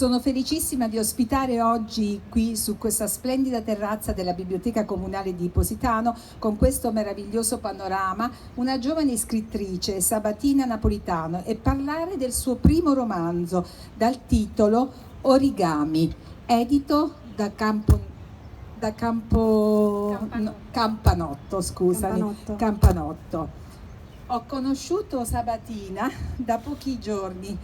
Sono felicissima di ospitare oggi qui su questa splendida terrazza della Biblioteca Comunale di Positano, con questo meraviglioso panorama, una giovane scrittrice, Sabatina Napolitano, e parlare del suo primo romanzo dal titolo Origami, edito da Campanotto, scusami, Campanotto. Ho conosciuto Sabatina da pochi giorni,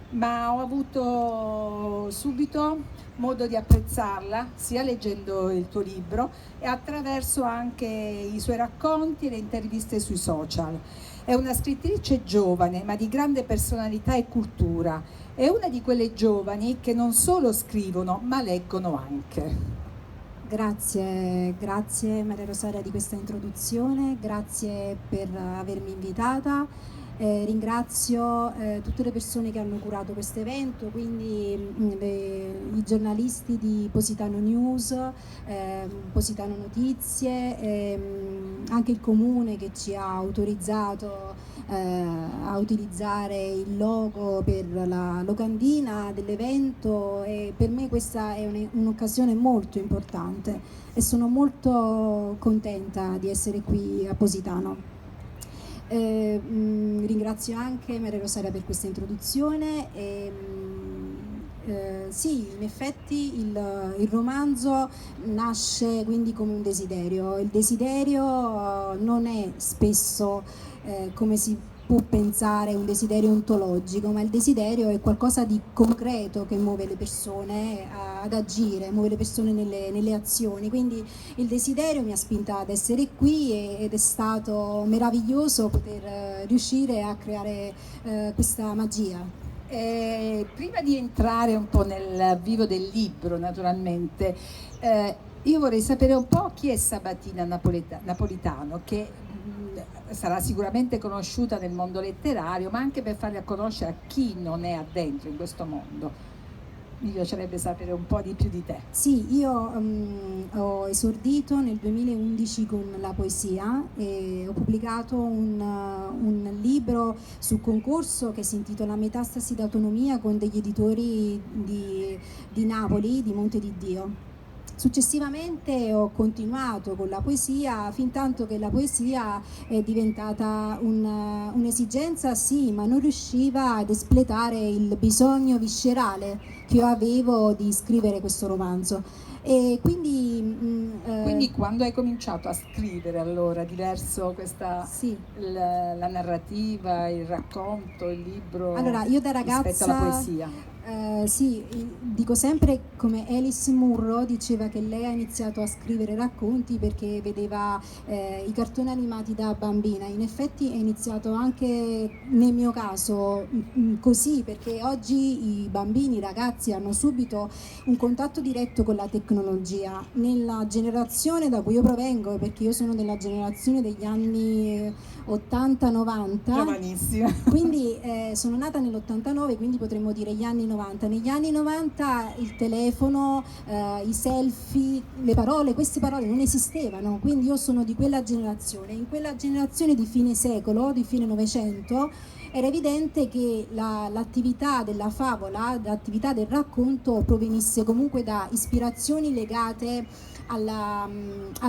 ma ho avuto subito modo di apprezzarla sia leggendo il tuo libro e attraverso anche i suoi racconti e le interviste sui social. È una scrittrice giovane ma di grande personalità e cultura. È una di quelle giovani che non solo scrivono ma leggono anche. Grazie Maria Rosaria di questa introduzione, grazie per avermi invitata. Ringrazio tutte le persone che hanno curato questo evento, quindi i giornalisti di Positano News, Positano Notizie, anche il comune che ci ha autorizzato a utilizzare il logo per la locandina dell'evento, e per me questa è un'occasione molto importante e sono molto contenta di essere qui a Positano. Ringrazio anche Maria Rosaria per questa introduzione. Sì, in effetti il romanzo nasce quindi come un desiderio. Il desiderio non è spesso come si può pensare un desiderio ontologico, ma il desiderio è qualcosa di concreto che muove le persone ad agire, muove le persone nelle azioni. Quindi il desiderio mi ha spinta ad essere qui ed è stato meraviglioso poter riuscire a creare questa magia. Prima di entrare un po' nel vivo del libro, naturalmente, io vorrei sapere un po' chi è Sabatina Napolitano, che sarà sicuramente conosciuta nel mondo letterario, ma anche per farla conoscere a chi non è addentro in questo mondo. Mi piacerebbe sapere un po' di più di te. Sì, io ho esordito nel 2011 con la poesia e ho pubblicato un libro sul concorso che si intitola Metastasi d'autonomia con degli editori di Napoli, di Monte di Dio. Successivamente ho continuato con la poesia, fin tanto che la poesia è diventata un'esigenza, sì, ma non riusciva ad espletare il bisogno viscerale che io avevo di scrivere questo romanzo. E quindi quando hai cominciato a scrivere, allora, diverso questa, sì, la narrativa, il racconto, il libro, allora, io da ragazza, rispetto alla poesia? Sì, dico sempre come Alice Munro diceva che lei ha iniziato a scrivere racconti perché vedeva i cartoni animati da bambina. In effetti è iniziato anche nel mio caso così, perché oggi i bambini, i ragazzi hanno subito un contatto diretto con la tecnologia. Nella generazione da cui io provengo, perché io sono della generazione degli anni 80-90, giovanissima, quindi sono nata nell'89, quindi potremmo dire gli anni 90. Negli anni 90 il telefono, i selfie, le parole, queste parole non esistevano, quindi io sono di quella generazione. In quella generazione di fine secolo, di fine Novecento, era evidente che l'attività della favola, l'attività del racconto provenisse comunque da ispirazioni legate a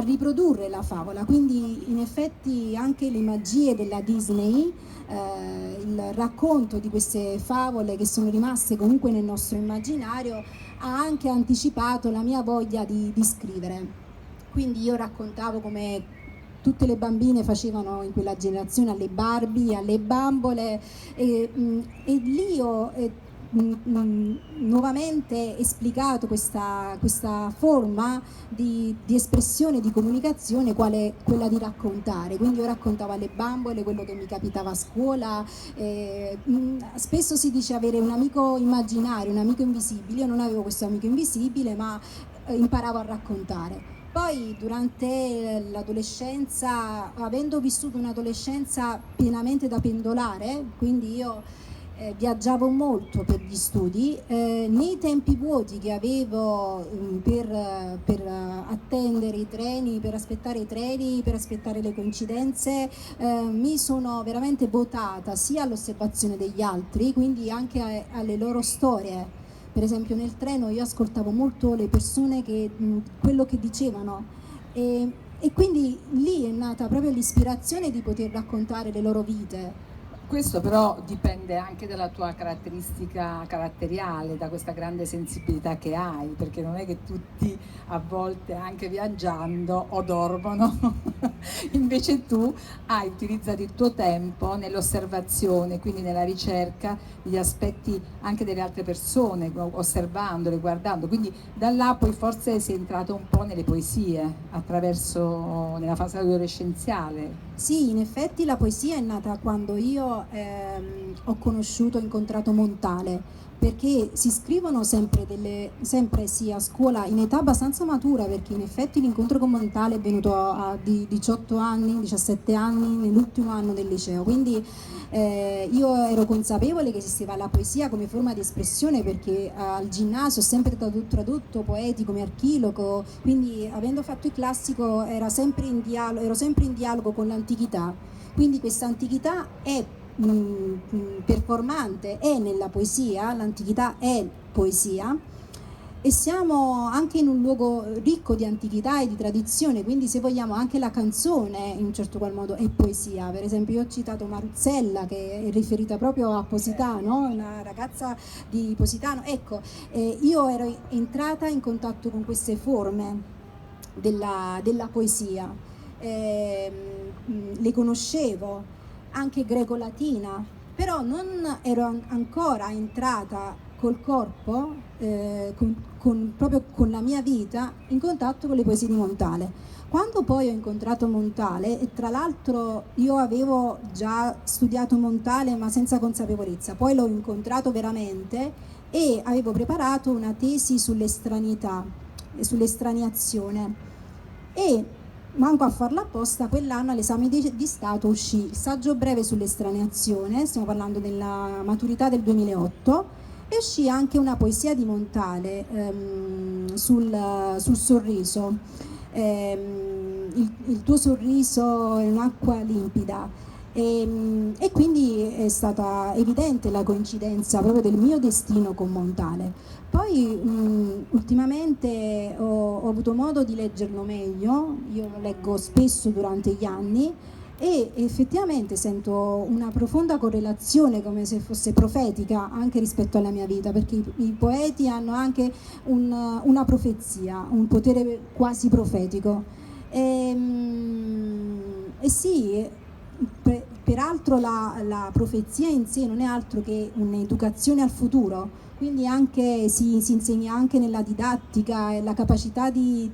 riprodurre la favola. Quindi in effetti anche le magie della Disney, il racconto di queste favole che sono rimaste comunque nel nostro immaginario, ha anche anticipato la mia voglia di scrivere. Quindi io raccontavo come tutte le bambine facevano in quella generazione alle Barbie, alle bambole, e lì ho nuovamente esplicato questa forma di espressione, di comunicazione, quale quella di raccontare. Quindi io raccontavo alle bambole quello che mi capitava a scuola. Spesso si dice avere un amico immaginario, un amico invisibile. Io non avevo questo amico invisibile, ma imparavo a raccontare. Poi durante l'adolescenza, avendo vissuto un'adolescenza pienamente da pendolare, quindi io viaggiavo molto per gli studi, nei tempi vuoti che avevo per attendere i treni, per aspettare i treni, per aspettare le coincidenze, mi sono veramente votata sia all'osservazione degli altri, quindi anche alle loro storie. Per esempio nel treno io ascoltavo molto le persone che quello che dicevano e quindi lì è nata proprio l'ispirazione di poter raccontare le loro vite. Questo però dipende anche dalla tua caratteristica caratteriale, da questa grande sensibilità che hai, perché non è che tutti a volte anche viaggiando o dormono, invece tu hai utilizzato il tuo tempo nell'osservazione, quindi nella ricerca degli aspetti anche delle altre persone, osservandole, guardando, quindi da là poi forse sei entrato un po' nelle poesie, nella fase adolescenziale. Sì, in effetti la poesia è nata quando io ho incontrato Montale, perché si scrivono sempre sì a scuola in età abbastanza matura, perché in effetti l'incontro con Montale è venuto di 18 anni, 17 anni, nell'ultimo anno del liceo, quindi io ero consapevole che esisteva la poesia come forma di espressione, perché al ginnasio ho sempre tradotto poeti come Archiloco, quindi avendo fatto il classico ero sempre in dialogo con l'antichità, quindi questa antichità è performante, è nella poesia, l'antichità è poesia e siamo anche in un luogo ricco di antichità e di tradizione, quindi se vogliamo anche la canzone in un certo qual modo è poesia. Per esempio io ho citato Maruzzella, che è riferita proprio a Positano, una ragazza di Positano. Ecco, io ero entrata in contatto con queste forme della poesia, le conoscevo, anche greco-latina, però non ero ancora entrata col corpo, proprio con la mia vita, in contatto con le poesie di Montale. Quando poi ho incontrato Montale, e tra l'altro io avevo già studiato Montale ma senza consapevolezza, poi l'ho incontrato veramente e avevo preparato una tesi sull'estraneità, sull'estraniazione e manco a farla apposta, quell'anno all'esame di Stato uscì il saggio breve sull'estraneazione, stiamo parlando della maturità del 2008, e uscì anche una poesia di Montale sul sorriso, il tuo sorriso è un'acqua limpida. E quindi è stata evidente la coincidenza proprio del mio destino con Montale. Poi ultimamente ho avuto modo di leggerlo meglio, io lo leggo spesso durante gli anni e effettivamente sento una profonda correlazione, come se fosse profetica, anche rispetto alla mia vita, perché i poeti hanno anche una profezia, un potere quasi profetico. E sì, peraltro la profezia in sé non è altro che un'educazione al futuro, quindi anche si insegna anche nella didattica la capacità di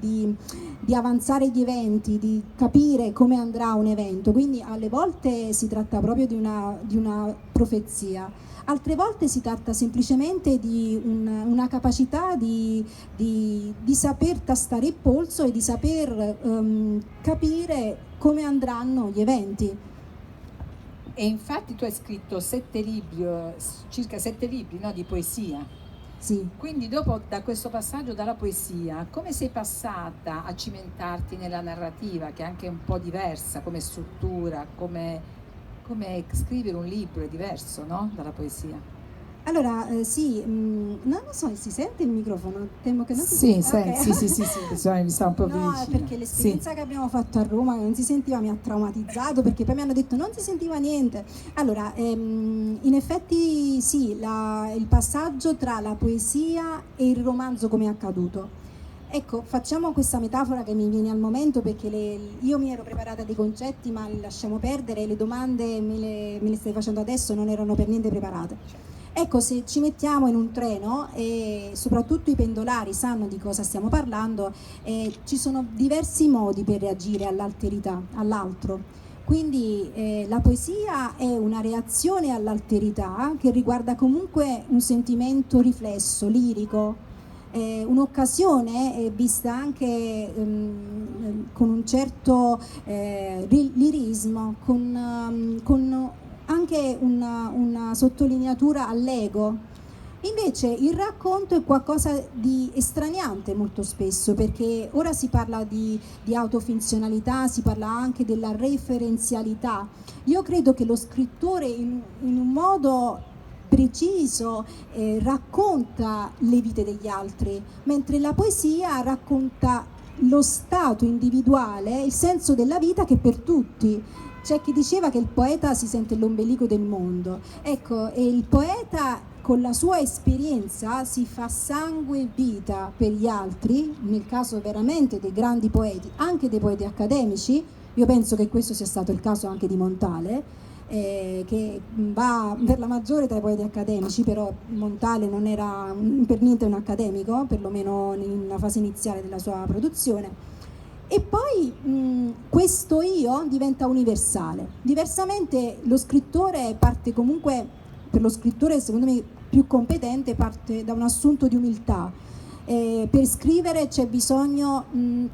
avanzare gli eventi, di capire come andrà un evento, quindi alle volte si tratta proprio di una profezia, altre volte si tratta semplicemente di una capacità di saper tastare il polso e di saper capire come andranno gli eventi. E infatti tu hai scritto circa 7 libri, no, di poesia. Sì. Quindi dopo, da questo passaggio dalla poesia, come sei passata a cimentarti nella narrativa, che è anche un po' diversa come struttura, come scrivere un libro è diverso, no? Dalla poesia. Allora, sì, non lo so, si sente il microfono? Temo che non si Sì, senta. Okay. sì, mi sta un po' più No, vicino. perché l'esperienza che abbiamo fatto a Roma, che non si sentiva, mi ha traumatizzato, perché poi mi hanno detto non si sentiva niente. Allora, in effetti sì, il passaggio tra la poesia e il romanzo come è accaduto. Ecco, facciamo questa metafora che mi viene al momento, perché io mi ero preparata dei concetti, ma li lasciamo perdere, le domande me le stai facendo adesso, non erano per niente preparate. Ecco, se ci mettiamo in un treno e soprattutto i pendolari sanno di cosa stiamo parlando, ci sono diversi modi per reagire all'alterità, all'altro. Quindi la poesia è una reazione all'alterità che riguarda comunque un sentimento riflesso, lirico, un'occasione vista anche con un certo lirismo, con anche una sottolineatura all'ego. Invece il racconto è qualcosa di estraniante molto spesso, perché ora si parla di autofinzionalità, si parla anche della referenzialità. Io credo che lo scrittore in un modo preciso, racconta le vite degli altri, mentre la poesia racconta lo stato individuale, il senso della vita che è per tutti. C'è chi diceva che il poeta si sente l'ombelico del mondo. Ecco, e il poeta con la sua esperienza si fa sangue e vita per gli altri, nel caso veramente dei grandi poeti, anche dei poeti accademici. Io penso che questo sia stato il caso anche di Montale, che va per la maggiore tra i poeti accademici, però Montale non era per niente un accademico, perlomeno nella fase iniziale della sua produzione. E poi questo io diventa universale. Diversamente lo scrittore parte comunque, per lo scrittore secondo me più competente, parte da un assunto di umiltà. Per scrivere c'è bisogno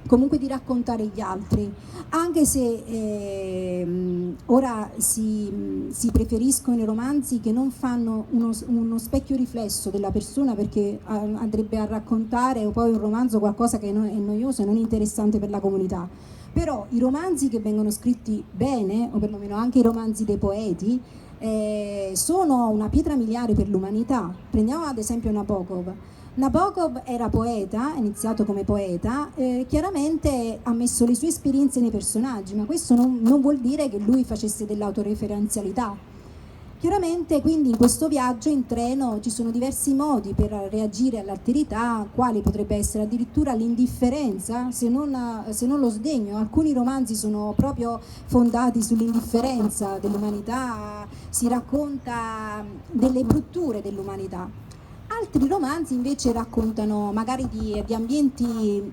comunque di raccontare gli altri, anche se ora si preferiscono i romanzi che non fanno uno specchio riflesso della persona, perché andrebbe a raccontare poi un romanzo qualcosa che è noioso e non interessante per la comunità. Però i romanzi che vengono scritti bene, o perlomeno anche i romanzi dei poeti, sono una pietra miliare per l'umanità. Prendiamo ad esempio Nabokov. Nabokov era poeta, ha iniziato come poeta, chiaramente ha messo le sue esperienze nei personaggi, ma questo non vuol dire che lui facesse dell'autoreferenzialità. Chiaramente quindi in questo viaggio in treno ci sono diversi modi per reagire all'alterità, quali potrebbe essere addirittura l'indifferenza, se non lo sdegno. Alcuni romanzi sono proprio fondati sull'indifferenza dell'umanità, si racconta delle brutture dell'umanità. Altri romanzi invece raccontano magari di ambienti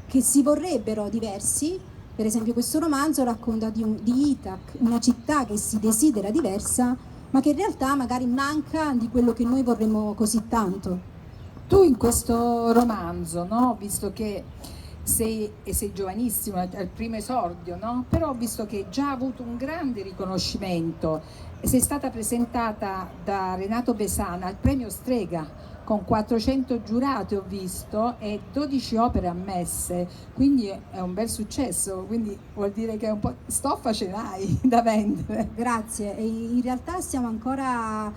che si vorrebbero diversi. Per esempio questo romanzo racconta di Ithac, una città che si desidera diversa, ma che in realtà magari manca di quello che noi vorremmo così tanto. Tu in questo romanzo, no? Visto che sei giovanissimo, al primo esordio, no? Però ho visto che già ha avuto un grande riconoscimento. Sei stata presentata da Renato Besana al premio Strega con 400 giurati, ho visto, e 12 opere ammesse, quindi è un bel successo, quindi vuol dire che un po' stoffa ce l'hai da vendere. Grazie, e in realtà stiamo ancora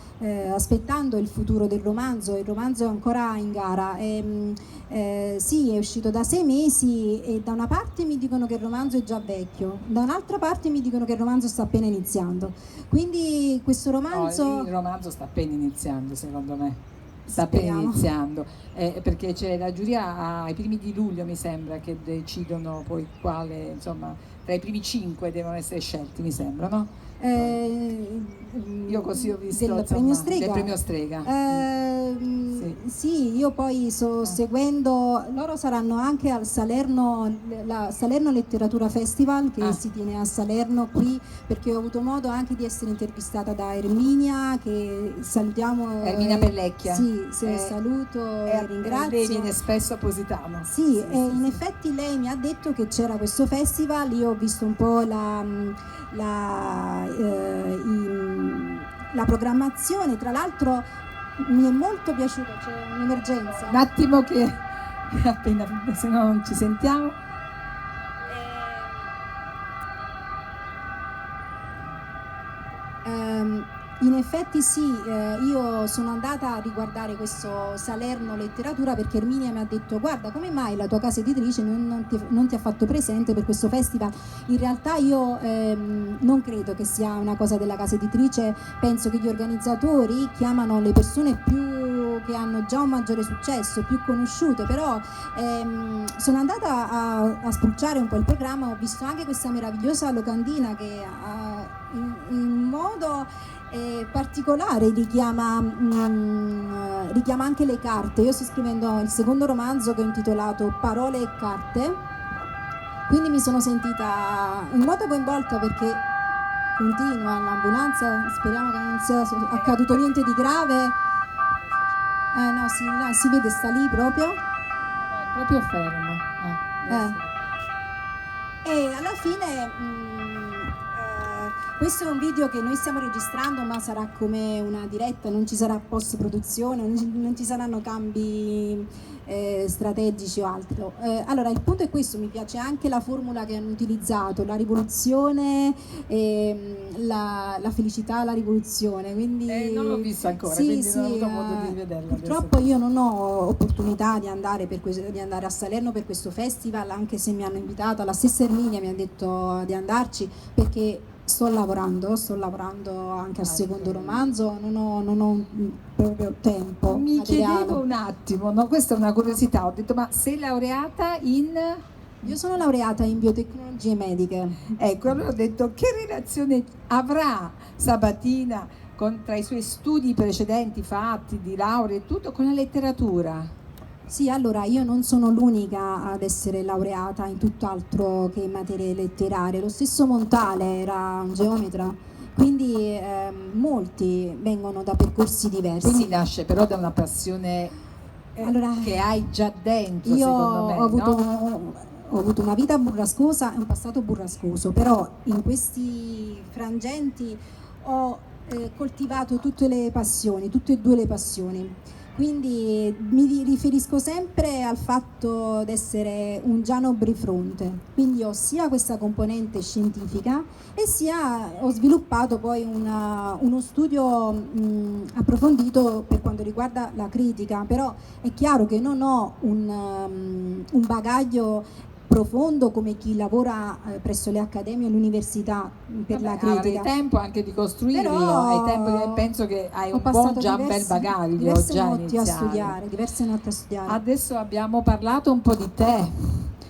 aspettando il futuro del romanzo, il romanzo è ancora in gara. Sì, è uscito da 6 mesi e da una parte mi dicono che il romanzo è già vecchio, da un'altra parte mi dicono che il romanzo sta appena iniziando, quindi questo romanzo... No, il romanzo sta appena iniziando, secondo me. Sta appena iniziando, perché c'è la giuria ai primi di luglio, mi sembra, che decidono poi quale, insomma, tra i primi 5 devono essere scelti, mi sembra, no? Io così ho visto del insomma, premio Strega. Del premio Strega. Sì, io poi sto seguendo, loro saranno anche al Salerno, la Salerno Letteratura Festival che si tiene a Salerno qui, perché ho avuto modo anche di essere intervistata da Erminia, che salutiamo. Erminia Pellecchia. Sì, saluto e ringrazio. Lei viene spesso a Positano. Sì, in effetti lei mi ha detto che c'era questo festival, io ho visto un po' la programmazione, tra l'altro mi è molto piaciuto, c'è un'emergenza. Un attimo che appena, se no non ci sentiamo. In effetti sì, io sono andata a riguardare questo Salerno Letteratura perché Erminia mi ha detto: guarda, come mai la tua casa editrice non ti ha fatto presente per questo festival? In realtà io non credo che sia una cosa della casa editrice, penso che gli organizzatori chiamano le persone che hanno già un maggiore successo, più conosciute, però sono andata a spulciare un po' il programma, ho visto anche questa meravigliosa locandina che in modo particolare richiama anche le carte. Io sto scrivendo il secondo romanzo che ho intitolato Parole e carte, quindi mi sono sentita in modo coinvolta perché continua l'ambulanza, speriamo che non sia accaduto niente di grave. No, si vede, sta lì proprio. È proprio fermo. E alla fine Questo è un video che noi stiamo registrando, ma sarà come una diretta, non ci sarà post-produzione, non ci saranno cambi strategici o altro. Allora, il punto è questo, mi piace anche la formula che hanno utilizzato, la rivoluzione, la felicità, la rivoluzione. Quindi, non l'ho vista ancora, sì, quindi sì, non ho avuto modo di vederla. Purtroppo io non ho opportunità di andare a Salerno per questo festival, anche se mi hanno invitato, la stessa Erminia mi ha detto di andarci, perché sto lavorando anche al secondo romanzo, non ho proprio tempo. Mi materiale. chiedevo un attimo, no? Questa è una curiosità, ho detto, ma sei laureata in... Io sono laureata in biotecnologie mediche. Ecco, allora ho detto, che relazione avrà Sabatina tra i suoi studi precedenti fatti di laurea e tutto con la letteratura? Sì, allora io non sono l'unica ad essere laureata in tutt'altro che in materie letterarie, lo stesso Montale era un geometra, quindi molti vengono da percorsi diversi. Quindi nasce però da una passione allora, che hai già dentro, io secondo me, ho avuto una vita burrascosa e un passato burrascoso, però in questi frangenti ho coltivato tutte le passioni, tutte e due le passioni. Quindi mi riferisco sempre al fatto di essere un Giano Brifronte, quindi ho sia questa componente scientifica e sia ho sviluppato poi uno studio approfondito per quanto riguarda la critica, però è chiaro che non ho un bagaglio profondo come chi lavora presso le accademie e l'università per la critica. Avrai tempo anche di costruirlo, però hai tempo, penso che hai un bel bagaglio diverse già notti a studiare. Adesso abbiamo parlato un po' di te,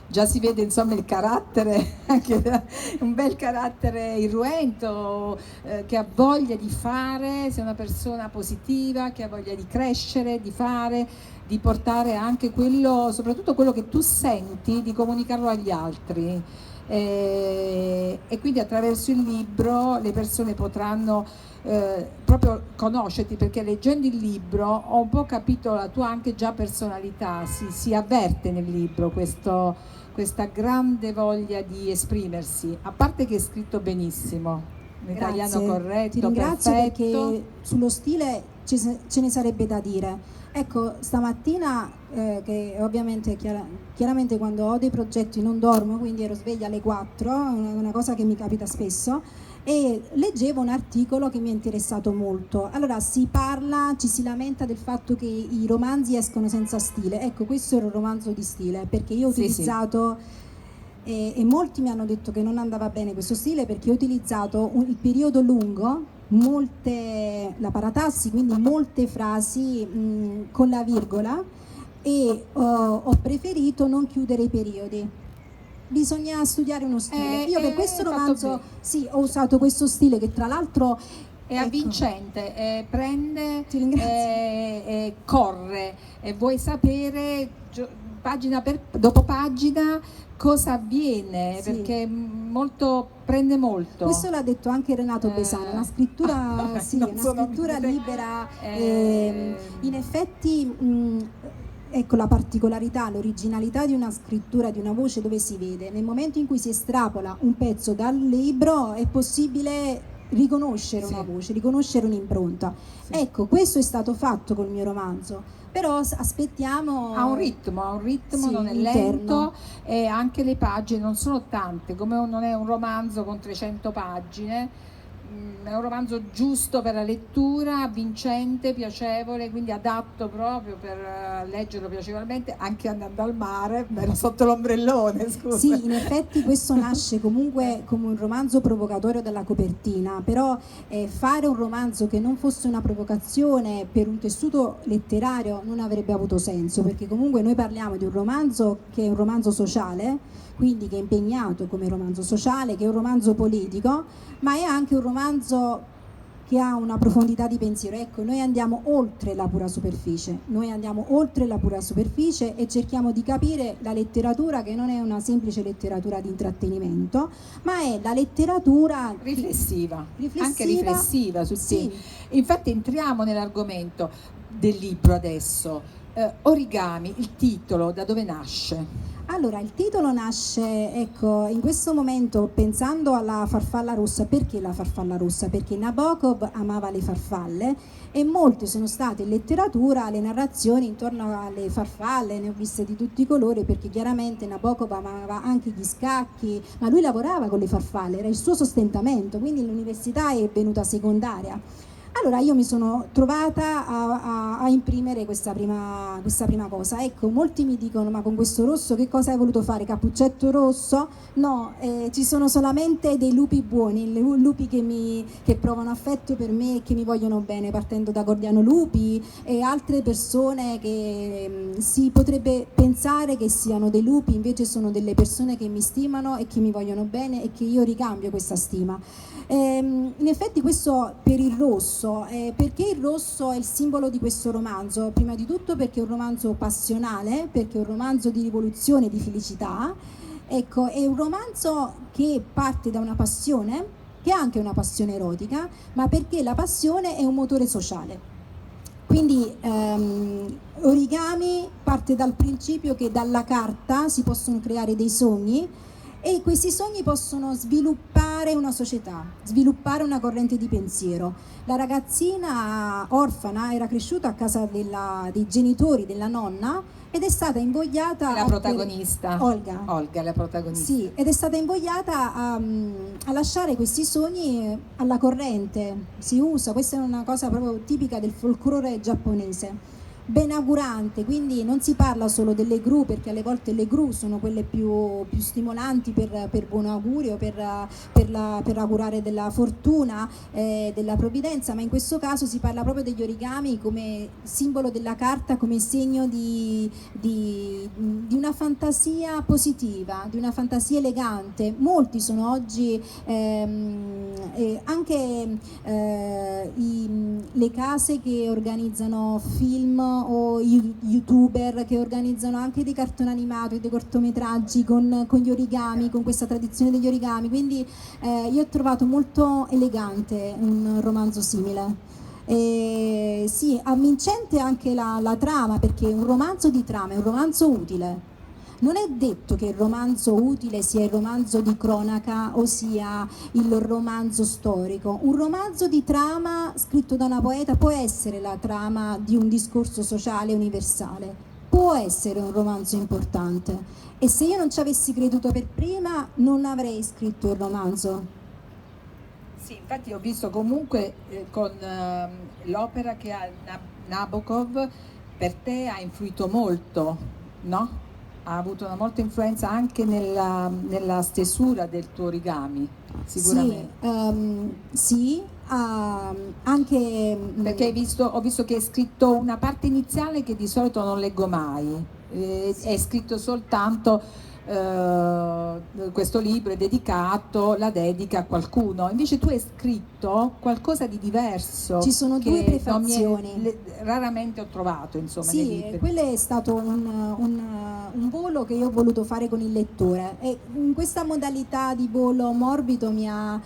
già si vede insomma il carattere, anche un bel carattere irruento, che ha voglia di fare, sei una persona positiva, che ha voglia di crescere, di fare, di portare anche quello, soprattutto quello che tu senti, di comunicarlo agli altri. E quindi attraverso il libro le persone potranno proprio conoscerti, perché leggendo il libro ho un po' capito la tua anche già personalità, si avverte nel libro questa grande voglia di esprimersi, a parte che è scritto benissimo, in italiano corretto, ti ringrazio perfetto. Perché sullo stile ce ne sarebbe da dire. Ecco, stamattina, che ovviamente chiaramente quando ho dei progetti non dormo, quindi ero sveglia alle 4, una cosa che mi capita spesso, e leggevo un articolo che mi è interessato molto. Allora ci si lamenta del fatto che i romanzi escono senza stile. Ecco, questo era un romanzo di stile, perché io ho utilizzato... E molti mi hanno detto che non andava bene questo stile perché ho utilizzato il periodo lungo, la paratassi, quindi molte frasi con la virgola, e ho preferito non chiudere i periodi. Bisogna studiare uno stile. Io per questo romanzo ho usato questo stile che tra l'altro è avvincente, prende, corre, e vuoi sapere pagina dopo pagina cosa avviene, perché prende molto. Questo l'ha detto anche Renato Besano, una scrittura, una scrittura libera, in effetti ecco la particolarità, l'originalità di una scrittura, di una voce, dove si vede nel momento in cui si estrapola un pezzo dal libro è possibile riconoscere una voce, riconoscere un'impronta. Ecco, questo è stato fatto col mio romanzo. Però aspettiamo... Ha un ritmo, non è lento, e anche le pagine non sono tante, come non è un romanzo con 300 pagine, è un romanzo giusto per la lettura, vincente, piacevole, quindi adatto proprio per leggerlo piacevolmente, anche andando al mare, sotto l'ombrellone, scusa. Sì, in effetti questo nasce comunque come un romanzo provocatorio dalla copertina, però fare un romanzo che non fosse una provocazione per un tessuto letterario non avrebbe avuto senso, perché comunque noi parliamo di un romanzo che è un romanzo sociale, quindi che è impegnato come romanzo sociale, che è un romanzo politico, ma è anche un romanzo che ha una profondità di pensiero. Ecco, noi andiamo oltre la pura superficie, e cerchiamo di capire la letteratura, che non è una semplice letteratura di intrattenimento, ma è la letteratura riflessiva. Anche riflessiva sul tema. Infatti entriamo nell'argomento del libro adesso. Origami, il titolo, da dove nasce? Allora, il titolo nasce, ecco, in questo momento pensando alla farfalla rossa. Perché la farfalla rossa? Perché Nabokov amava le farfalle e molte sono state in letteratura le narrazioni intorno alle farfalle, ne ho viste di tutti i colori, perché chiaramente Nabokov amava anche gli scacchi, ma lui lavorava con le farfalle, era il suo sostentamento, quindi l'università è venuta secondaria. Allora io mi sono trovata a imprimere questa prima cosa. Ecco, molti mi dicono: ma con questo rosso che cosa hai voluto fare? Cappuccetto rosso? No, ci sono solamente dei lupi buoni, lupi che provano affetto per me e che mi vogliono bene, partendo da Gordiano Lupi e altre persone che si potrebbe pensare che siano dei lupi, invece sono delle persone che mi stimano e che mi vogliono bene e che io ricambio questa stima. In effetti questo per il rosso, perché il rosso è il simbolo di questo romanzo? Prima di tutto perché è un romanzo passionale, perché è un romanzo di rivoluzione, di felicità. Ecco, è un romanzo che parte da una passione, che è anche una passione erotica, ma perché la passione è un motore sociale. Quindi Origami parte dal principio che dalla carta si possono creare dei sogni e questi sogni possono sviluppare una società, sviluppare una corrente di pensiero. La ragazzina orfana era cresciuta a casa dei genitori, della nonna, ed è stata invogliata la protagonista Olga, la protagonista. Sì, ed è stata invogliata a lasciare questi sogni alla corrente. Si usa, questa è una cosa proprio tipica del folklore giapponese, benaugurante, quindi non si parla solo delle gru, perché alle volte le gru sono quelle più stimolanti per buon augurio, per augurare della fortuna, della provvidenza, ma in questo caso si parla proprio degli origami come simbolo della carta, come segno di una fantasia positiva, di una fantasia elegante. Molti sono oggi anche le case che organizzano film o youtuber che organizzano anche dei cartoni animati, dei cortometraggi con gli origami, con questa tradizione degli origami, quindi io ho trovato molto elegante un romanzo simile. Sì, avvincente anche la trama, perché un romanzo di trama è un romanzo utile. Non è detto che il romanzo utile sia il romanzo di cronaca o sia il romanzo storico. Un romanzo di trama scritto da una poeta può essere la trama di un discorso sociale universale, può essere un romanzo importante. E se io non ci avessi creduto per prima, non avrei scritto il romanzo. Sì, infatti ho visto comunque con l'opera che ha Nabokov, per te ha influito molto, no? Ha avuto una molta influenza anche nella stesura del tuo origami, sicuramente. Sì, anche perché ho visto che hai scritto una parte iniziale che di solito non leggo mai, è scritto soltanto questo libro è dedicato, la dedica a qualcuno, invece tu hai scritto qualcosa di diverso. Ci sono due prefazioni. Raramente ho trovato, insomma. Sì, quello è stato un volo che io ho voluto fare con il lettore, e in questa modalità di volo morbido mi ha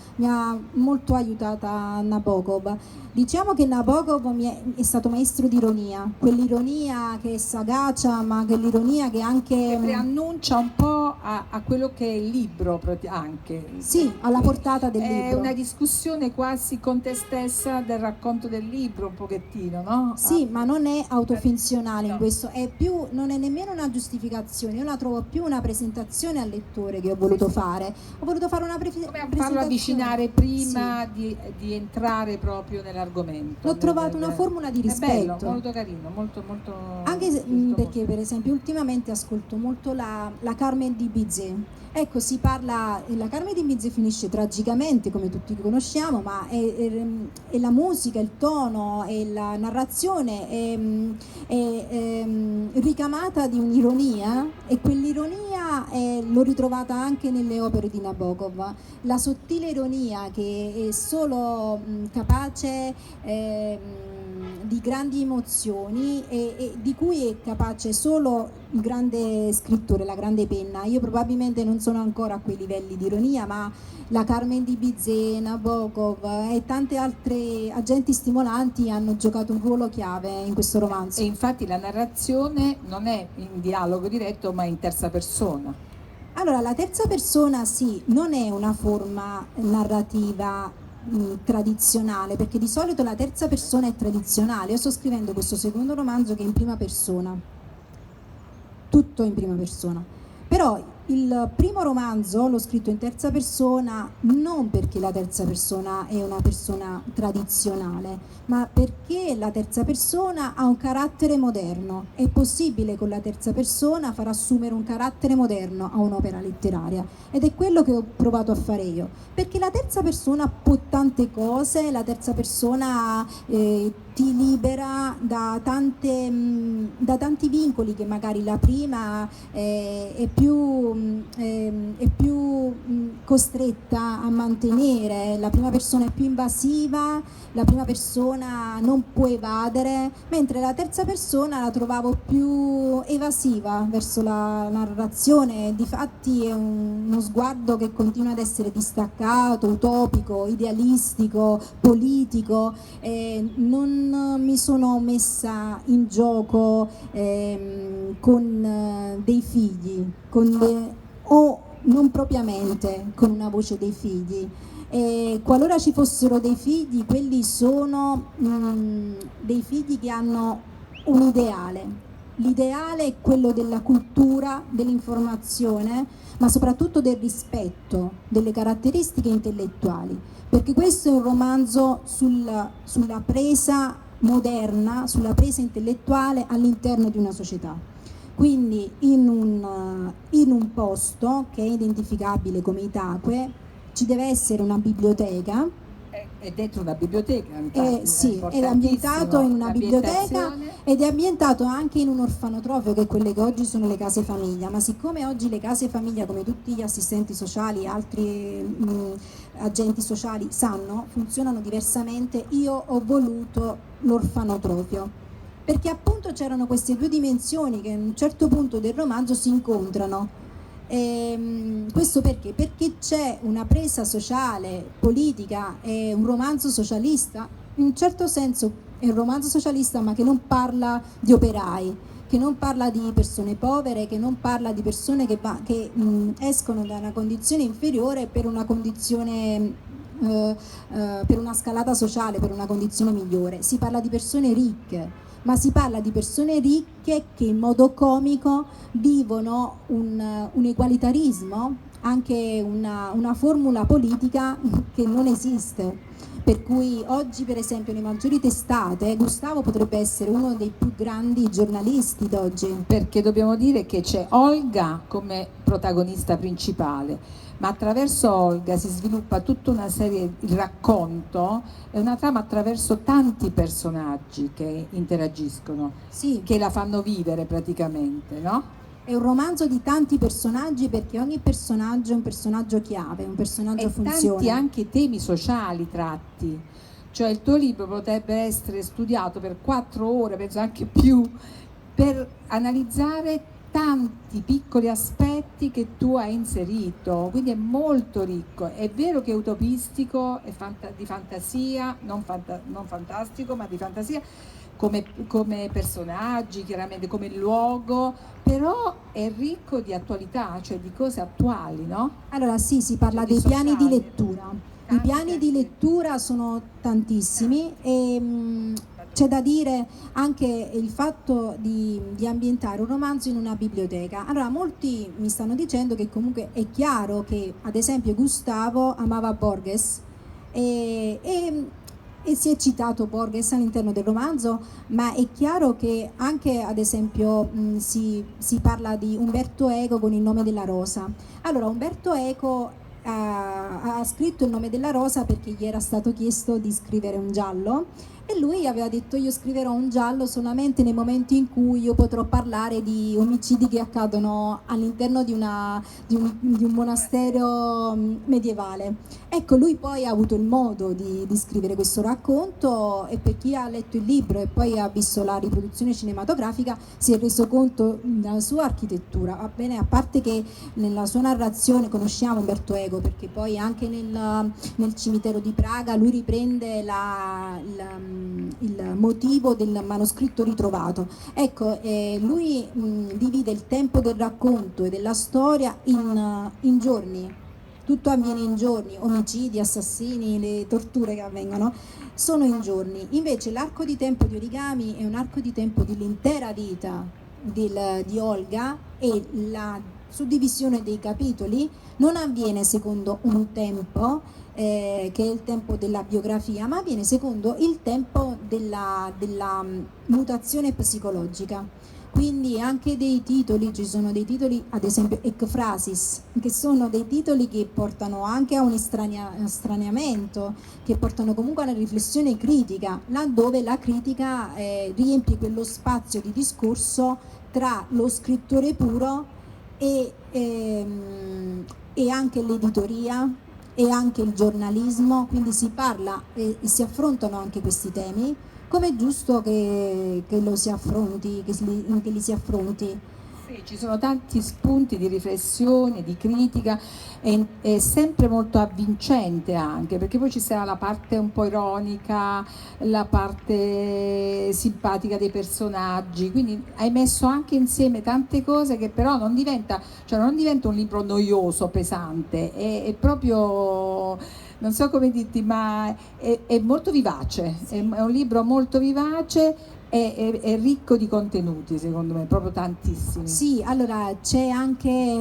molto aiutata Nabokov. Diciamo che Nabokov è stato maestro di ironia, quell'ironia che è sagacia, ma quell'ironia che anche che preannuncia un po' a quello che è il libro anche. Sì, alla portata del libro. È una discussione quasi con te stessa del racconto del libro, un pochettino, no? Sì, ma non è autofinzionale in questo, non è nemmeno una giustificazione, io la trovo più una presentazione al lettore che ho voluto fare. Ho voluto fare una presentazione. Come farlo avvicinare prima di entrare proprio nell'argomento. L'ho trovato una formula di rispetto. È bello, molto carino, molto anche se, perché per esempio ultimamente ascolto molto la Carmen di Bizet. Ecco, la Carmen di Bizet finisce tragicamente, come tutti conosciamo, ma è la musica, il tono e la narrazione è ricamata di un'ironia, e quell'ironia l'ho ritrovata anche nelle opere di Nabokov. La sottile ironia che è solo capace di grandi emozioni e di cui è capace solo il grande scrittore, la grande penna. Io probabilmente non sono ancora a quei livelli di ironia, ma la Carmen di Bizet, Nabokov e tante altre agenti stimolanti hanno giocato un ruolo chiave in questo romanzo. E infatti la narrazione non è in dialogo diretto, ma in terza persona. Allora, la terza persona sì, non è una forma narrativa tradizionale, perché di solito la terza persona è tradizionale. Io sto scrivendo questo secondo romanzo che è in prima persona, tutto in prima persona. Però il primo romanzo l'ho scritto in terza persona non perché la terza persona è una persona tradizionale, ma perché la terza persona ha un carattere moderno. È possibile con la terza persona far assumere un carattere moderno a un'opera letteraria, ed è quello che ho provato a fare io, perché la terza persona può tante cose, la terza persona ti libera da tanti vincoli che magari la prima è più costretta a mantenere. La prima persona è più invasiva, la prima persona non può evadere, mentre la terza persona la trovavo più evasiva verso la narrazione. Difatti è uno sguardo che continua ad essere distaccato, utopico, idealistico, politico. Non mi sono messa in gioco con dei figli, o non propriamente con una voce dei figli. Qualora ci fossero dei figli, quelli sono dei figli che hanno un ideale. L'ideale è quello della cultura, dell'informazione, ma soprattutto del rispetto delle caratteristiche intellettuali, perché questo è un romanzo sulla presa moderna, sulla presa intellettuale all'interno di una società. Quindi in un posto che è identificabile come Itacque ci deve essere una biblioteca. È dentro una biblioteca, Sì, è ambientato in una biblioteca ed è ambientato anche in un orfanotrofio, che è quelle che oggi sono le case famiglia, ma siccome oggi le case famiglia, come tutti gli assistenti sociali e altri agenti sociali sanno, funzionano diversamente, io ho voluto l'orfanotrofio, perché appunto c'erano queste due dimensioni che a un certo punto del romanzo si incontrano. Questo perché? Perché c'è una presa sociale, politica, è un romanzo socialista, in un certo senso è un romanzo socialista, ma che non parla di operai, che non parla di persone povere, che non parla di persone che escono da una condizione inferiore per una condizione per una scalata sociale, per una condizione migliore. Si parla di persone ricche, ma si parla di persone ricche che in modo comico vivono un egualitarismo, anche una formula politica che non esiste. Per cui oggi, per esempio, le maggiori testate, Gustavo potrebbe essere uno dei più grandi giornalisti d'oggi. Perché dobbiamo dire che c'è Olga come protagonista principale, ma attraverso Olga si sviluppa tutta una serie, il racconto è una trama attraverso tanti personaggi che interagiscono, Sì, che la fanno vivere praticamente, no? è un romanzo di tanti personaggi, perché ogni personaggio è un personaggio chiave, un personaggio funziona. E tanti anche temi sociali tratti, cioè il tuo libro potrebbe essere studiato per 4 ore, penso anche più, per analizzare tanti piccoli aspetti che tu hai inserito, quindi è molto ricco. È vero che è utopistico, è di fantasia, non fantastico, ma di fantasia, come personaggi, chiaramente come luogo, però è ricco di attualità, cioè di cose attuali, no? Allora sì, si parla Cioè dei piani di lettura. I piani di lettura lettura sono tantissimi e c'è da dire anche il fatto di ambientare un romanzo in una biblioteca. Allora, molti mi stanno dicendo che comunque è chiaro che, ad esempio, Gustavo amava Borges e si è citato Borges all'interno del romanzo, ma è chiaro che anche, ad esempio, si parla di Umberto Eco con Il nome della rosa. Allora, Umberto Eco ha scritto Il nome della rosa perché gli era stato chiesto di scrivere un giallo, e lui aveva detto: io scriverò un giallo solamente nei momenti in cui io potrò parlare di omicidi che accadono all'interno di un monastero medievale. Ecco, lui poi ha avuto il modo di scrivere questo racconto, e per chi ha letto il libro e poi ha visto la riproduzione cinematografica si è reso conto della sua architettura. Va bene, a parte che nella sua narrazione conosciamo Umberto Eco, perché poi anche nel cimitero di Praga lui riprende il motivo del manoscritto ritrovato. Ecco, lui divide il tempo del racconto e della storia in giorni. Tutto avviene in giorni, omicidi, assassini, le torture che avvengono sono in giorni. Invece l'arco di tempo di Origami è un arco di tempo dell'intera vita di Olga, e la suddivisione dei capitoli non avviene secondo un tempo, che è il tempo della biografia, ma avviene secondo il tempo della mutazione psicologica. Quindi anche dei titoli, ci sono dei titoli, ad esempio Ekphrasis, che sono dei titoli che portano anche a un estraniamento, che portano comunque a una riflessione critica, laddove la critica riempie quello spazio di discorso tra lo scrittore puro e anche l'editoria e anche il giornalismo, quindi si parla e si affrontano anche questi temi, come è giusto che lo si affronti, che li si affronti. Sì, ci sono tanti spunti di riflessione, di critica, è sempre molto avvincente anche, perché poi ci sarà la parte un po' ironica, la parte simpatica dei personaggi, quindi hai messo anche insieme tante cose che però non diventa un libro noioso, pesante, è proprio, non so come dirti, ma è molto vivace, è un libro molto vivace. È ricco di contenuti, secondo me, proprio tantissimi. Sì, allora c'è anche,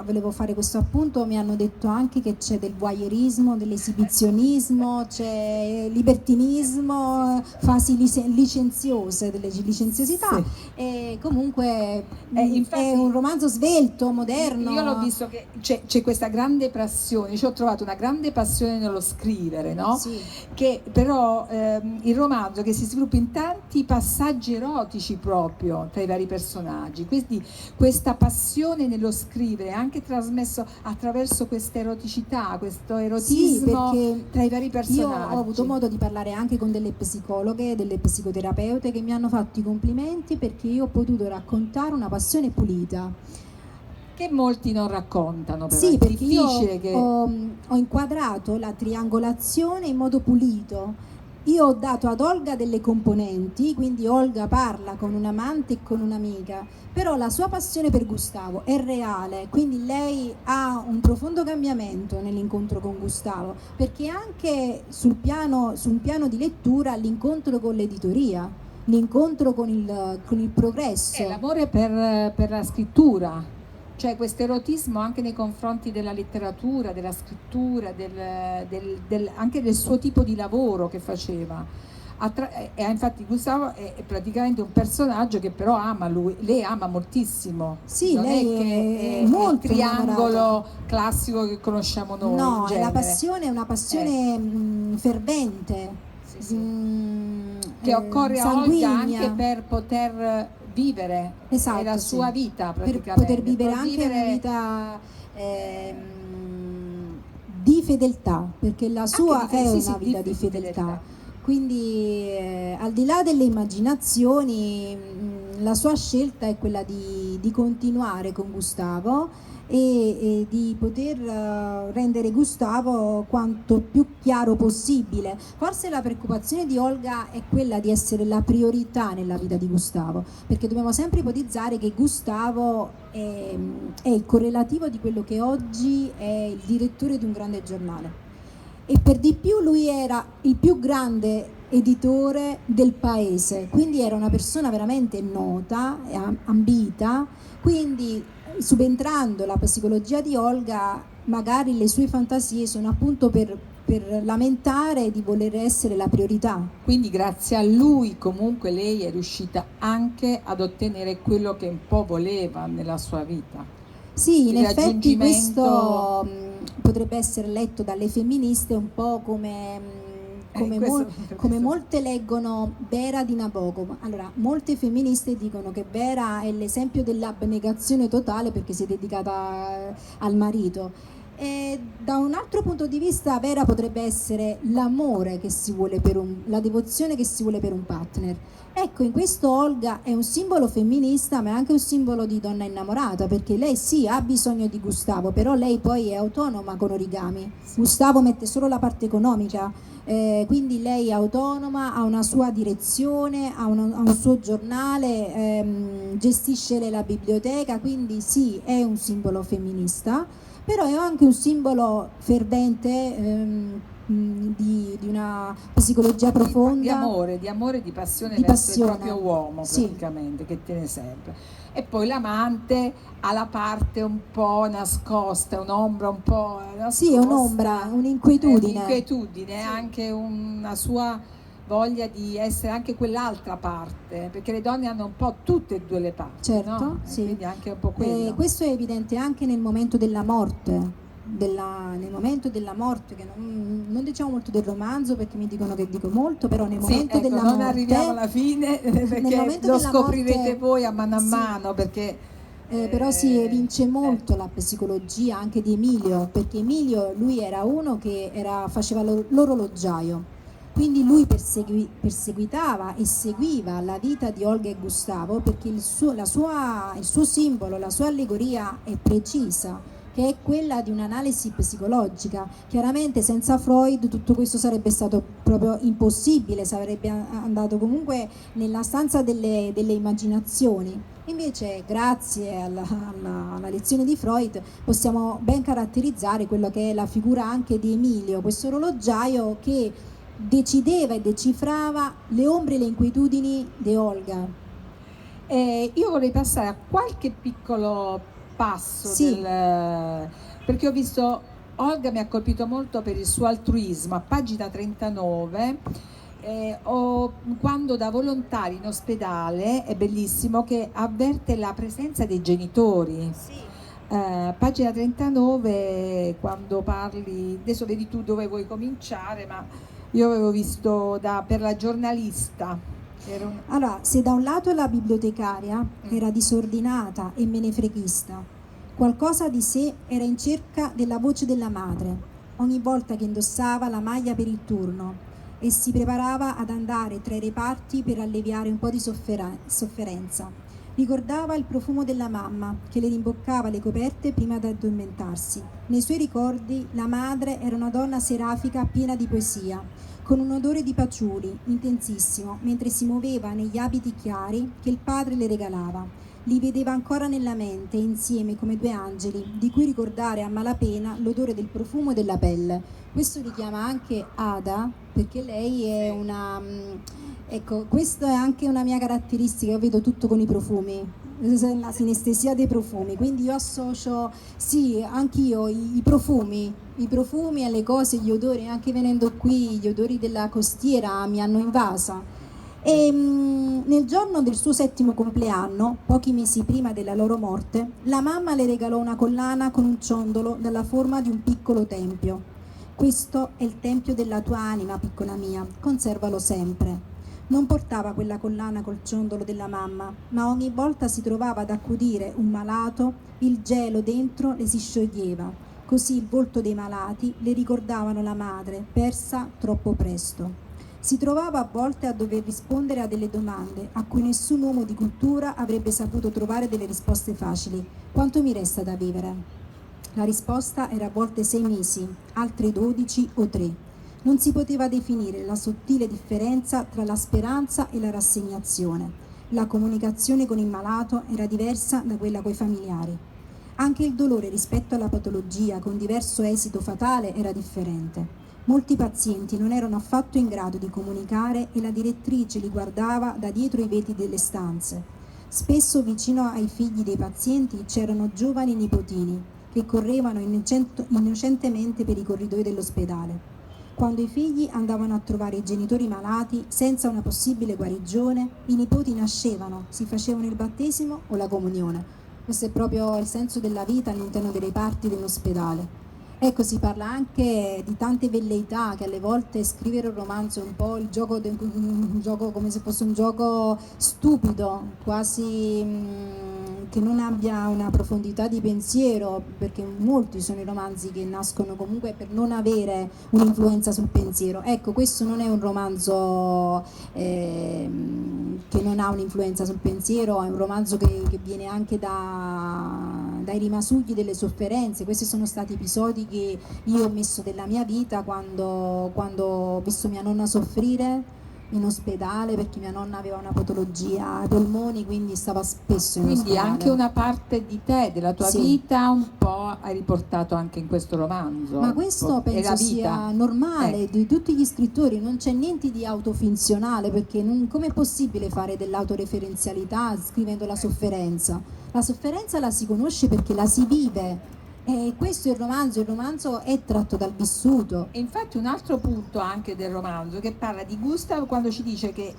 volevo fare questo appunto, mi hanno detto anche che c'è del voyeurismo, dell'esibizionismo, c'è libertinismo, fasi licenziose, delle licenziosità, sì. E comunque infatti, è un romanzo svelto, moderno. Io l'ho visto che c'è questa grande passione, ci ho trovato una grande passione nello scrivere, no? Sì. Che però il romanzo che si sviluppa in tanti passaggi erotici proprio tra i vari personaggi, quindi questa passione nello scrivere anche trasmesso attraverso questa eroticità, questo erotismo, sì, tra i vari personaggi. Io ho avuto modo di parlare anche con delle psicologhe, delle psicoterapeute, che mi hanno fatto i complimenti perché io ho potuto raccontare una passione pulita. Che molti non raccontano, però sì, è perché difficile io che... ho inquadrato la triangolazione in modo pulito. Io ho dato ad Olga delle componenti, quindi Olga parla con un amante e con un'amica, però la sua passione per Gustavo è reale, quindi lei ha un profondo cambiamento nell'incontro con Gustavo, perché anche su un piano di lettura l'incontro con l'editoria, l'incontro con il progresso. L'amore per la scrittura. Cioè questo erotismo anche nei confronti della letteratura, della scrittura, anche del suo tipo di lavoro che faceva. Infatti Gustavo è praticamente un personaggio che però ama lui, lei ama moltissimo. Sì, non lei è che è molto il triangolo innamorata. Classico che conosciamo noi. No, in genere. la passione è una passione fervente, sì. Che occorre a Olga anche per poter vivere, esatto, è la sua vita praticamente. Per poter vivere anche una vita di fedeltà, perché la sua è una vita di fedeltà. Quindi al di là delle immaginazioni, la sua scelta è quella di continuare con Gustavo e di poter rendere Gustavo quanto più chiaro possibile. Forse la preoccupazione di Olga è quella di essere la priorità nella vita di Gustavo, perché dobbiamo sempre ipotizzare che Gustavo è il correlativo di quello che oggi è il direttore di un grande giornale, e per di più lui era il più grande editore del paese, quindi era una persona veramente nota e ambita, quindi subentrando la psicologia di Olga, magari le sue fantasie sono appunto per lamentare di voler essere la priorità. Quindi grazie a lui comunque lei è riuscita anche ad ottenere quello che un po' voleva nella sua vita. Sì, in effetti questo potrebbe essere letto dalle femministe un po' come molte leggono Vera di Nabokov. Allora, molte femministe dicono che Vera è l'esempio dell'abnegazione totale perché si è dedicata al marito. E da un altro punto di vista vera potrebbe essere l'amore che si vuole la devozione che si vuole per un partner. Ecco, in questo Olga è un simbolo femminista, ma è anche un simbolo di donna innamorata, perché lei sì ha bisogno di Gustavo, però lei poi è autonoma con Origami. Gustavo mette solo la parte economica, quindi lei è autonoma, ha una sua direzione, ha un suo giornale, gestisce la biblioteca, quindi sì, è un simbolo femminista, però è anche un simbolo fervente, di una psicologia profonda, di amore, di passione di verso passione. il proprio uomo, Sì. praticamente, che tiene sempre. E poi l'amante ha la parte un po' nascosta, un'ombra un po' nascosta. Sì, è un'ombra, un'inquietudine. Un'inquietudine, Sì. anche una sua voglia di essere anche quell'altra parte, perché le donne hanno un po' tutte e due le parti, certo, no? sì. Quindi anche un po' quello. Questo è evidente anche nel momento della morte. Nel momento della morte, che non diciamo molto del romanzo perché mi dicono che dico molto, però nel momento della non morte, arriviamo alla fine perché lo scoprirete morte, voi a mano a sì. mano, perché però si evince molto la psicologia anche di Emilio, perché Emilio lui era uno che faceva l'orologiaio, quindi lui perseguitava e seguiva la vita di Olga e Gustavo, perché il suo simbolo, la sua allegoria è precisa, che è quella di un'analisi psicologica. Chiaramente senza Freud tutto questo sarebbe stato proprio impossibile, sarebbe andato comunque nella stanza delle immaginazioni. Invece grazie alla lezione di Freud possiamo ben caratterizzare quello che è la figura anche di Emilio, questo orologiaio che decideva e decifrava le ombre e le inquietudini di Olga. Io vorrei passare a qualche piccolo passo, sì. perché ho visto, Olga mi ha colpito molto per il suo altruismo, a pagina 39, quando da volontari in ospedale, è bellissimo, che avverte la presenza dei genitori. Sì. Pagina 39, quando parli, adesso vedi tu dove vuoi cominciare, ma io avevo visto per la giornalista. Allora, se da un lato la bibliotecaria era disordinata e menefreghista, qualcosa di sé era in cerca della voce della madre, ogni volta che indossava la maglia per il turno e si preparava ad andare tra i reparti per alleviare un po' di sofferenza. Ricordava il profumo della mamma che le rimboccava le coperte prima di addormentarsi. Nei suoi ricordi la madre era una donna serafica piena di poesia, con un odore di paciuli intensissimo, mentre si muoveva negli abiti chiari che il padre le regalava. Li vedeva ancora nella mente, insieme come due angeli, di cui ricordare a malapena l'odore del profumo e della pelle. Questo richiama anche Ada, perché lei è una... Ecco, questa è anche una mia caratteristica, io vedo tutto con i profumi, la sinestesia dei profumi, quindi io associo, sì, anch'io i profumi alle cose, gli odori, anche venendo qui gli odori della costiera mi hanno invasa. E nel giorno del suo 7° compleanno, pochi mesi prima della loro morte, la mamma le regalò una collana con un ciondolo dalla forma di un piccolo tempio. Questo è il tempio della tua anima, piccola mia, conservalo sempre. Non portava quella collana col ciondolo della mamma, ma ogni volta si trovava ad accudire un malato, il gelo dentro le si scioglieva. Così il volto dei malati le ricordavano la madre, persa troppo presto. Si trovava a volte a dover rispondere a delle domande a cui nessun uomo di cultura avrebbe saputo trovare delle risposte facili. Quanto mi resta da vivere? La risposta era a volte 6 mesi, altre 12 o 3. Non si poteva definire la sottile differenza tra la speranza e la rassegnazione. La comunicazione con il malato era diversa da quella coi familiari. Anche il dolore rispetto alla patologia con diverso esito fatale era differente. Molti pazienti non erano affatto in grado di comunicare e la direttrice li guardava da dietro i vetri delle stanze. Spesso vicino ai figli dei pazienti c'erano giovani nipotini che correvano innocentemente per i corridoi dell'ospedale. Quando i figli andavano a trovare i genitori malati senza una possibile guarigione, i nipoti nascevano, si facevano il battesimo o la comunione. Questo è proprio il senso della vita all'interno dei reparti dell'ospedale. Ecco, si parla anche di tante velleità, che alle volte scrivere un romanzo è un po' un gioco come se fosse un gioco stupido, quasi che non abbia una profondità di pensiero, perché molti sono i romanzi che nascono comunque per non avere un'influenza sul pensiero. Ecco, questo non è un romanzo che non ha un'influenza sul pensiero, è un romanzo che viene anche dai rimasugli delle sofferenze. Questi sono stati episodi che io ho messo della mia vita quando ho visto mia nonna soffrire in ospedale, perché mia nonna aveva una patologia ai polmoni, quindi stava spesso in Quindi ospedale. anche una parte di te, della tua Sì. vita, un po' hai riportato anche in questo romanzo. Ma questo È la penso sia vita. normale di tutti gli scrittori, non c'è niente di autofinzionale, perché com'è possibile fare dell'autoreferenzialità scrivendo la sofferenza? La sofferenza la si conosce perché la si vive, e questo è il romanzo è tratto dal vissuto. E infatti un altro punto anche del romanzo che parla di Gustav, quando ci dice che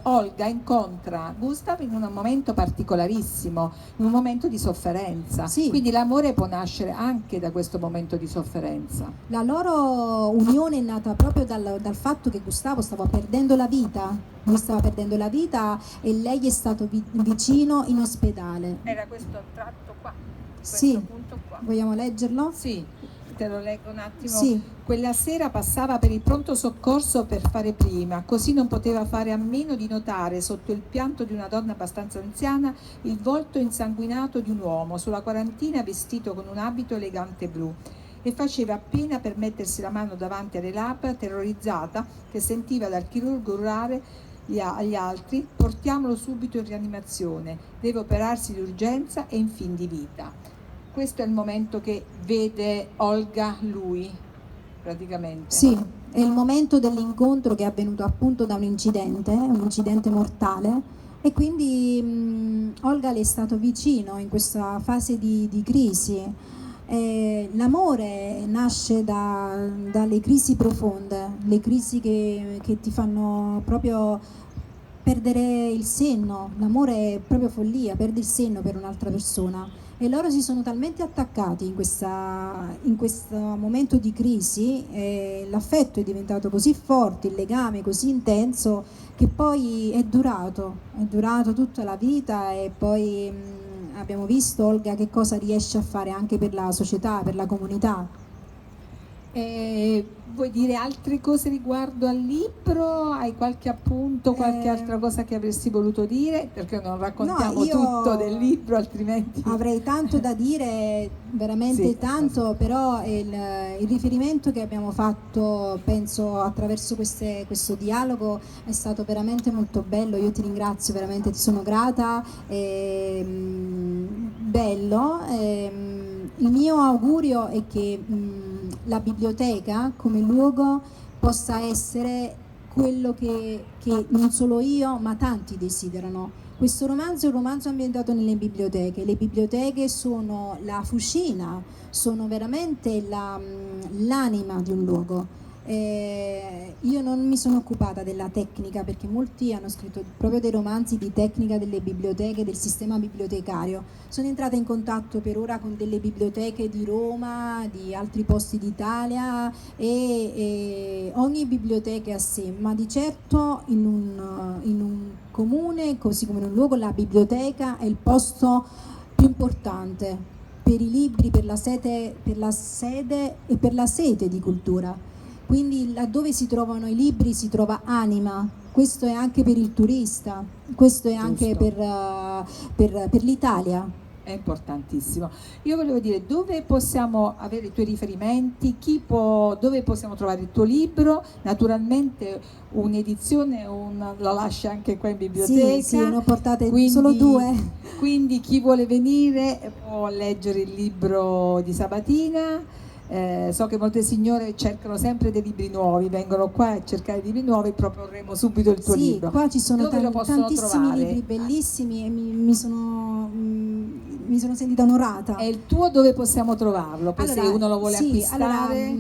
Olga incontra Gustav in un momento particolarissimo, in un momento di sofferenza. Sì. Quindi l'amore può nascere anche da questo momento di sofferenza. La loro unione è nata proprio dal fatto che Gustavo stava perdendo la vita, lui stava perdendo la vita e lei è stato vicino in ospedale. Era questo tratto qua, Sì. questo punto qua. Vogliamo leggerlo? Sì, te lo leggo un attimo. Sì. Quella sera passava per il pronto soccorso per fare prima, così non poteva fare a meno di notare sotto il pianto di una donna abbastanza anziana il volto insanguinato di un uomo sulla quarantina vestito con un abito elegante blu, e faceva appena per mettersi la mano davanti alle labbra, terrorizzata, che sentiva dal chirurgo urlare agli altri: portiamolo subito in rianimazione, deve operarsi di urgenza e in fin di vita. Questo è il momento che vede Olga lui, praticamente. Sì, è il momento dell'incontro che è avvenuto appunto da un incidente mortale, e quindi Olga le è stato vicino in questa fase di crisi. L'amore nasce dalle crisi profonde, le crisi che ti fanno proprio perdere il senno. L'amore è proprio follia, perdi il senno per un'altra persona, e loro si sono talmente attaccati in questo momento di crisi, l'affetto è diventato così forte, il legame così intenso, che poi è durato tutta la vita. E poi abbiamo visto Olga che cosa riesce a fare anche per la società, per la comunità. Vuoi dire altre cose riguardo al libro? Hai qualche appunto, qualche altra cosa che avresti voluto dire? Perché non raccontiamo tutto del libro, altrimenti... Avrei tanto da dire, veramente Sì, tanto, però il riferimento che abbiamo fatto, penso, attraverso questo dialogo è stato veramente molto bello. Io ti ringrazio, veramente ti sono grata. Bello. Il mio augurio è che la biblioteca come luogo possa essere quello che non solo io ma tanti desiderano. Questo romanzo è un romanzo ambientato nelle biblioteche. Le biblioteche sono la fucina, sono veramente l'anima di un luogo. Io non mi sono occupata della tecnica, perché molti hanno scritto proprio dei romanzi di tecnica delle biblioteche, del sistema bibliotecario. Sono entrata in contatto per ora con delle biblioteche di Roma, di altri posti d'Italia, e ogni biblioteca è a sé, ma di certo in un comune, così come in un luogo, la biblioteca è il posto più importante per i libri, per la sede e per la sete di cultura. Quindi laddove si trovano i libri si trova anima. Questo è anche per il turista, questo è anche per l'Italia. È importantissimo. Io volevo dire, dove possiamo avere i tuoi riferimenti, dove possiamo trovare il tuo libro? Naturalmente un'edizione la lasci anche qua in biblioteca. Sì, ne ho portate solo 2. Quindi chi vuole venire può leggere il libro di Sabatina. So che molte signore cercano sempre dei libri nuovi, vengono qua a cercare libri nuovi, proporremo subito il tuo libro. Sì, qua ci sono tantissimi trovare? libri bellissimi, e mi sono sentita onorata. E il tuo dove possiamo trovarlo? Se uno lo vuole acquistare?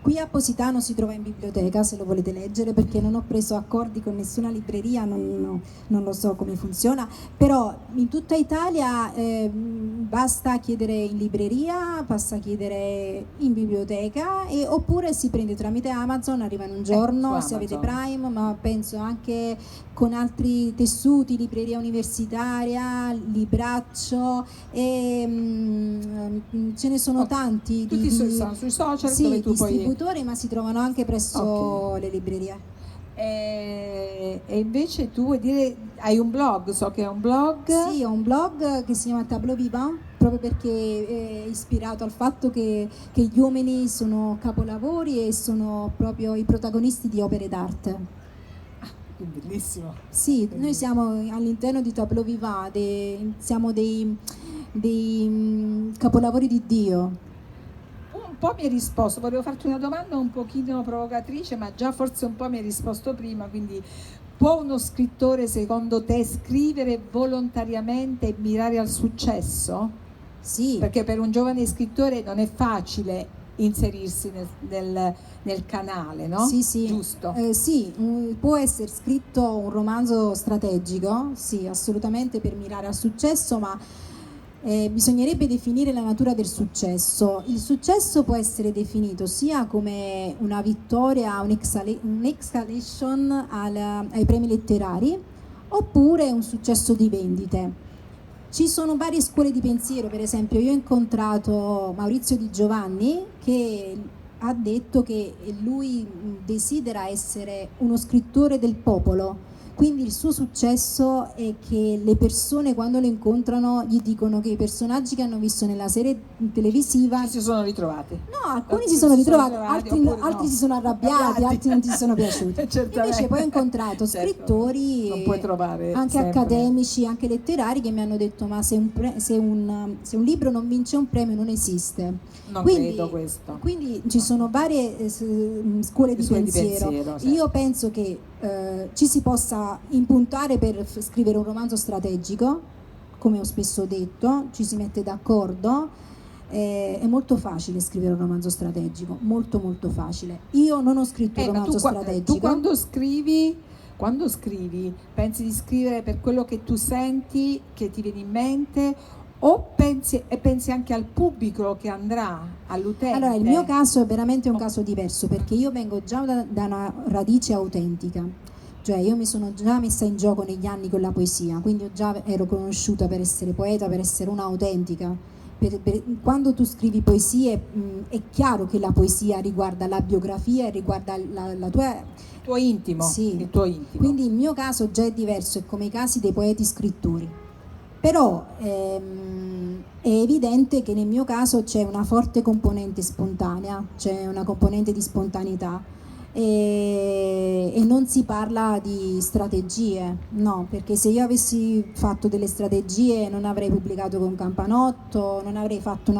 Qui a Positano si trova in biblioteca, se lo volete leggere, perché non ho preso accordi con nessuna libreria, non lo so come funziona, però in tutta Italia basta chiedere in libreria, basta chiedere in biblioteca, oppure si prende tramite Amazon, arriva in un giorno, se avete Prime, ma penso anche con altri tessuti, libreria universitaria, libraccio, e ce ne sono tanti. Tutti sono sui social, sì, dove tu distributori, ma si trovano anche presso le librerie. E invece tu vuoi dire, hai un blog, so che è un blog? Sì, ho un blog che si chiama Tableau Vivant, proprio perché è ispirato al fatto che gli uomini sono capolavori e sono proprio i protagonisti di opere d'arte. Bellissimo. Sì, noi siamo all'interno di Tableau Vivant, siamo dei capolavori di Dio. Un po' mi hai risposto, volevo farti una domanda un pochino provocatrice, ma già forse un po' mi hai risposto prima, quindi può uno scrittore secondo te scrivere volontariamente e mirare al successo? Sì. Perché per un giovane scrittore non è facile inserirsi nel canale, no? Sì, sì. Giusto? Sì, può essere scritto un romanzo strategico, sì, assolutamente, per mirare al successo, ma bisognerebbe definire la natura del successo. Il successo può essere definito sia come una vittoria, un'escalation ai premi letterari, oppure un successo di vendite. Ci sono varie scuole di pensiero, per esempio io ho incontrato Maurizio Di Giovanni che ha detto che lui desidera essere uno scrittore del popolo, quindi il suo successo è che le persone quando lo incontrano gli dicono che i personaggi che hanno visto nella serie televisiva si sono ritrovati. No, alcuni si sono ritrovati, altri si sono arrabbiati, altri non ti sono piaciuti. Invece poi ho incontrato scrittori non puoi trovare anche sempre. Accademici, anche letterari, che mi hanno detto ma se un libro non vince un premio non esiste. Non credo questo. Quindi ci sono varie scuole di pensiero. Certo. Io penso che ci si possa impuntare per scrivere un romanzo strategico, come ho spesso detto, ci si mette d'accordo. È molto facile scrivere un romanzo strategico, molto molto facile. Io non ho scritto un romanzo strategico. Tu quando scrivi, pensi di scrivere per quello che tu senti, che ti viene in mente, o pensi anche al pubblico che andrà, all'utente? Allora, il mio caso è veramente un caso diverso, perché io vengo già da una radice autentica, cioè io mi sono già messa in gioco negli anni con la poesia, quindi io già ero conosciuta per essere poeta, per essere un'autentica. Quando tu scrivi poesie è chiaro che la poesia riguarda la biografia e riguarda la tua... Il tuo intimo. Sì. Il tuo intimo. Quindi il mio caso già è diverso, è come i casi dei poeti scrittori. Però è evidente che nel mio caso c'è una forte componente spontanea, c'è una componente di spontaneità e non si parla di strategie, no, perché se io avessi fatto delle strategie non avrei pubblicato con Campanotto, non avrei fatto una